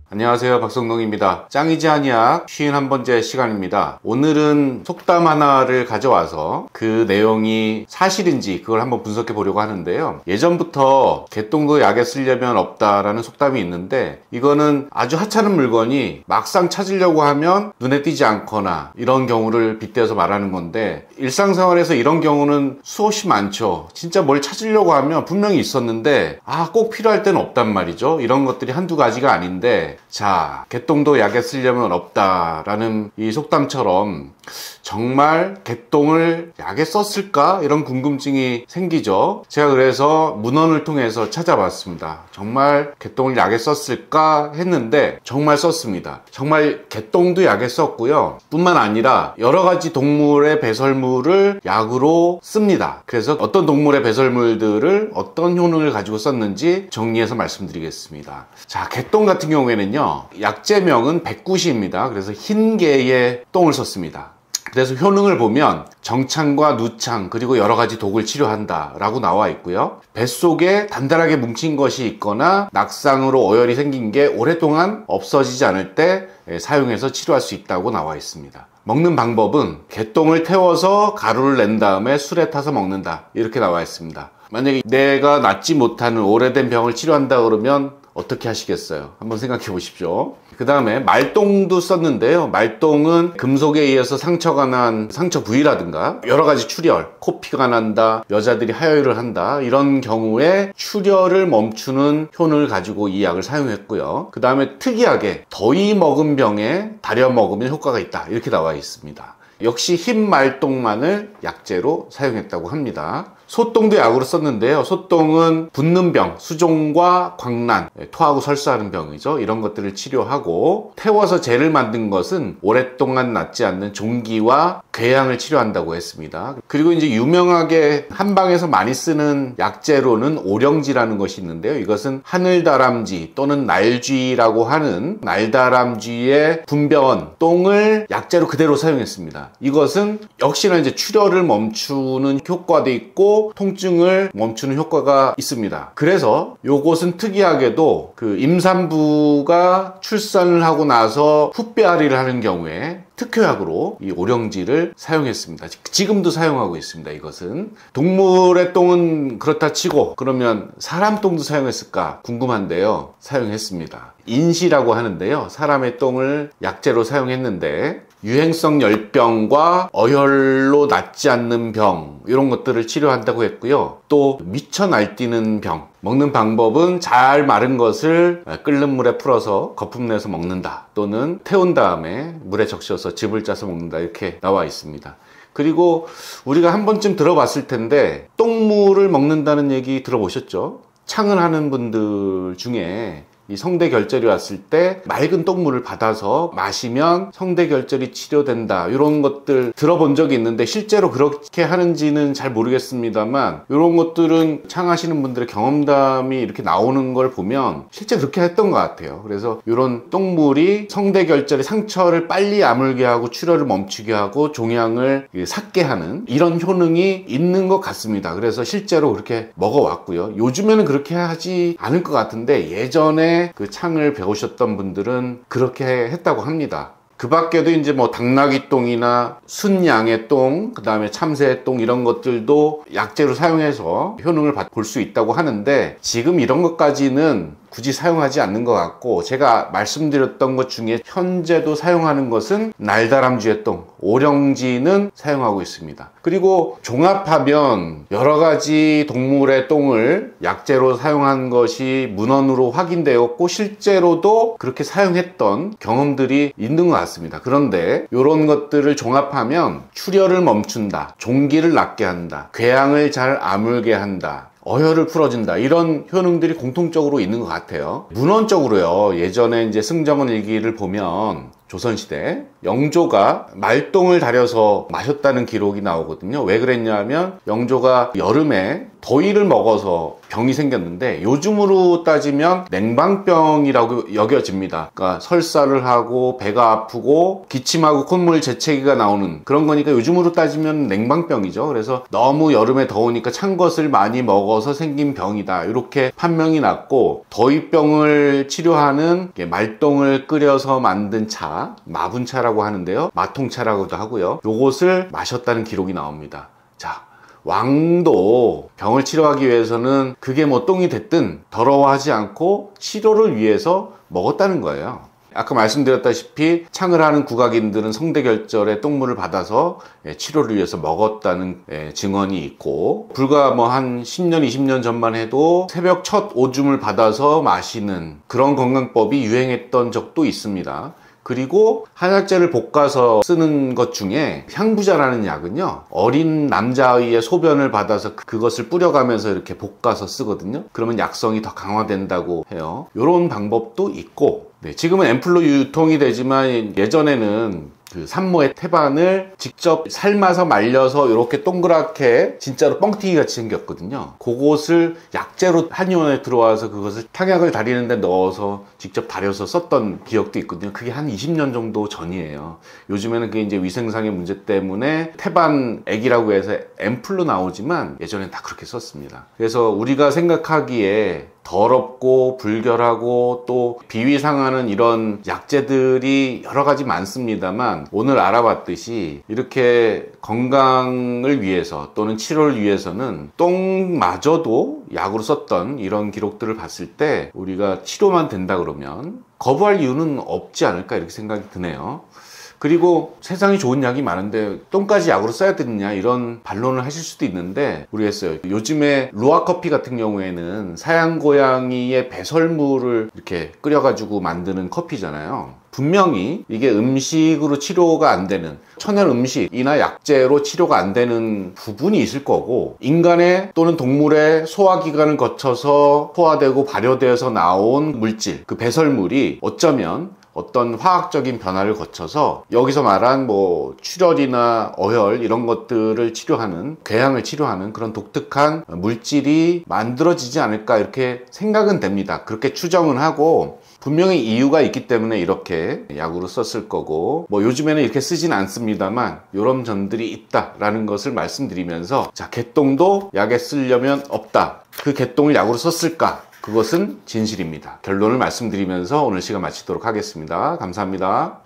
안녕하세요, 박성동입니다. 짱이지 한의학 51번째 시간입니다. 오늘은 속담 하나를 가져와서 그 내용이 사실인지 그걸 한번 분석해 보려고 하는데요. 예전부터 개똥도 약에 쓰려면 없다라는 속담이 있는데, 이거는 아주 하찮은 물건이 막상 찾으려고 하면 눈에 띄지 않거나 이런 경우를 빗대어서 말하는 건데, 일상생활에서 이런 경우는 수없이 많죠. 진짜 뭘 찾으려고 하면 분명히 있었는데 꼭 필요할 때는 없단 말이죠. 이런 것들이 한두 가지가 아닌데, 자, 개똥도 약에 쓰려면 없다라는 이 속담처럼 정말 개똥을 약에 썼을까? 이런 궁금증이 생기죠. 제가 그래서 문헌을 통해서 찾아봤습니다. 정말 개똥을 약에 썼을까 했는데 정말 썼습니다. 정말 개똥도 약에 썼고요. 뿐만 아니라 여러 가지 동물의 배설물을 약으로 씁니다. 그래서 어떤 동물의 배설물들을 어떤 효능을 가지고 썼는지 정리해서 말씀드리겠습니다. 자, 개똥 같은 경우에는요, 약재명은 백구시입니다. 그래서 흰개의 똥을 썼습니다. 그래서 효능을 보면 정창과 누창 그리고 여러 가지 독을 치료한다 라고 나와 있고요. 뱃속에 단단하게 뭉친 것이 있거나 낙상으로 어혈이 생긴 게 오랫동안 없어지지 않을 때 사용해서 치료할 수 있다고 나와 있습니다. 먹는 방법은 개똥을 태워서 가루를 낸 다음에 술에 타서 먹는다, 이렇게 나와 있습니다. 만약에 내가 낫지 못하는 오래된 병을 치료한다 그러면 어떻게 하시겠어요? 한번 생각해 보십시오. 그 다음에 말똥도 썼는데요. 말똥은 금속에 의해서 상처가 난 상처 부위라든가 여러 가지 출혈, 코피가 난다, 여자들이 하혈을 한다, 이런 경우에 출혈을 멈추는 효능을 가지고 이 약을 사용했고요. 그 다음에 특이하게 더위 먹은 병에 달여 먹으면 효과가 있다, 이렇게 나와 있습니다. 역시 흰 말똥만을 약재로 사용했다고 합니다. 소똥도 약으로 썼는데요. 소똥은 붓는 병, 수종과 광란, 토하고 설사하는 병이죠. 이런 것들을 치료하고, 태워서 젤을 만든 것은 오랫동안 낫지 않는 종기와 궤양을 치료한다고 했습니다. 그리고 이제 유명하게 한방에서 많이 쓰는 약재로는 오령지라는 것이 있는데요. 이것은 하늘다람쥐 또는 날쥐라고 하는 날다람쥐의 분변, 똥을 약재로 그대로 사용했습니다. 이것은 역시나 이제 출혈을 멈추는 효과도 있고 통증을 멈추는 효과가 있습니다. 그래서 요것은 특이하게도 그 임산부가 출산을 하고 나서 훗배아리를 하는 경우에 특효약으로 이 오령지를 사용했습니다. 지금도 사용하고 있습니다. 이것은 동물의 똥은 그렇다 치고, 그러면 사람 똥도 사용했을까 궁금한데요. 사용했습니다. 인시라고 하는데요, 사람의 똥을 약재로 사용했는데 유행성 열병과 어혈로 낫지 않는 병, 이런 것들을 치료한다고 했고요. 또 미쳐 날뛰는 병, 먹는 방법은 잘 마른 것을 끓는 물에 풀어서 거품 내서 먹는다, 또는 태운 다음에 물에 적셔서 즙을 짜서 먹는다, 이렇게 나와 있습니다. 그리고 우리가 한 번쯤 들어봤을 텐데, 똥물을 먹는다는 얘기 들어보셨죠? 창을 하는 분들 중에 이 성대결절이 왔을 때 맑은 똥물을 받아서 마시면 성대결절이 치료된다, 이런 것들 들어본 적이 있는데 실제로 그렇게 하는지는 잘 모르겠습니다만, 이런 것들은 창하시는 분들의 경험담이 이렇게 나오는 걸 보면 실제 그렇게 했던 것 같아요. 그래서 이런 똥물이 성대결절의 상처를 빨리 아물게 하고 출혈을 멈추게 하고 종양을 삭게 하는 이런 효능이 있는 것 같습니다. 그래서 실제로 그렇게 먹어왔고요. 요즘에는 그렇게 하지 않을 것 같은데 예전에 그 창을 배우셨던 분들은 그렇게 했다고 합니다. 그 밖에도 이제 뭐 당나귀 똥이나 순양의 똥, 그 다음에 참새의 똥, 이런 것들도 약재로 사용해서 효능을 볼 수 있다고 하는데, 지금 이런 것까지는 굳이 사용하지 않는 것 같고, 제가 말씀드렸던 것 중에 현재도 사용하는 것은 날다람쥐의 똥, 오령지는 사용하고 있습니다. 그리고 종합하면 여러 가지 동물의 똥을 약재로 사용한 것이 문헌으로 확인되었고 실제로도 그렇게 사용했던 경험들이 있는 것 같습니다. 그런데 이런 것들을 종합하면 출혈을 멈춘다, 종기를 낫게 한다, 궤양을 잘 아물게 한다, 어혈을 풀어준다, 이런 효능들이 공통적으로 있는 것 같아요. 문헌적으로요, 예전에 이제 승정원 일기를 보면 조선시대 영조가 말똥을 달여서 마셨다는 기록이 나오거든요. 왜 그랬냐면 영조가 여름에 더위를 먹어서 병이 생겼는데 요즘으로 따지면 냉방병이라고 여겨집니다. 그러니까 설사를 하고 배가 아프고 기침하고 콧물 재채기가 나오는 그런 거니까 요즘으로 따지면 냉방병이죠. 그래서 너무 여름에 더우니까 찬 것을 많이 먹어서 생긴 병이다, 이렇게 판명이 났고, 더위병을 치료하는 말똥을 끓여서 만든 차, 마분차라고 하는데요, 마통차라고도 하고요, 요것을 마셨다는 기록이 나옵니다. 자, 왕도 병을 치료하기 위해서는 그게 뭐 똥이 됐든 더러워하지 않고 치료를 위해서 먹었다는 거예요. 아까 말씀드렸다시피 창을 하는 국악인들은 성대결절에 똥물을 받아서 치료를 위해서 먹었다는 증언이 있고, 불과 뭐 한 10년 20년 전만 해도 새벽 첫 오줌을 받아서 마시는 그런 건강법이 유행했던 적도 있습니다. 그리고 한약재를 볶아서 쓰는 것 중에 향부자라는 약은요, 어린 남자아이의 소변을 받아서 그것을 뿌려가면서 이렇게 볶아서 쓰거든요. 그러면 약성이 더 강화된다고 해요. 이런 방법도 있고, 지금은 앰플로 유통이 되지만 예전에는 그 산모의 태반을 직접 삶아서 말려서 이렇게 동그랗게 진짜로 뻥튀기 같이 생겼거든요. 그것을 약재로 한의원에 들어와서 그것을 탕약을 다리는 데 넣어서 직접 다려서 썼던 기억도 있거든요. 그게 한 20년 정도 전이에요. 요즘에는 그게 이제 위생상의 문제 때문에 태반 액이라고 해서 앰플로 나오지만 예전엔 다 그렇게 썼습니다. 그래서 우리가 생각하기에 더럽고 불결하고 또 비위상하는 이런 약재들이 여러 가지 많습니다만, 오늘 알아봤듯이 이렇게 건강을 위해서 또는 치료를 위해서는 똥마저도 약으로 썼던 이런 기록들을 봤을 때 우리가 치료만 된다 그러면 거부할 이유는 없지 않을까, 이렇게 생각이 드네요. 그리고 세상에 좋은 약이 많은데 똥까지 약으로 써야 되느냐, 이런 반론을 하실 수도 있는데 모르겠어요. 요즘에 루아커피 같은 경우에는 사양고양이의 배설물을 이렇게 끓여가지고 만드는 커피잖아요. 분명히 이게 음식으로 치료가 안 되는, 천연 음식이나 약재로 치료가 안 되는 부분이 있을 거고, 인간의 또는 동물의 소화기관을 거쳐서 소화되고 발효되어서 나온 물질, 그 배설물이 어쩌면 어떤 화학적인 변화를 거쳐서 여기서 말한 뭐 출혈이나 어혈 이런 것들을 치료하는, 궤양을 치료하는 그런 독특한 물질이 만들어지지 않을까, 이렇게 생각은 됩니다. 그렇게 추정은 하고, 분명히 이유가 있기 때문에 이렇게 약으로 썼을 거고, 뭐 요즘에는 이렇게 쓰진 않습니다만 이런 점들이 있다라는 것을 말씀드리면서, 자, 개똥도 약에 쓰려면 없다. 그 개똥을 약으로 썼을까? 그것은 진실입니다. 결론을 말씀드리면서 오늘 시간 마치도록 하겠습니다. 감사합니다.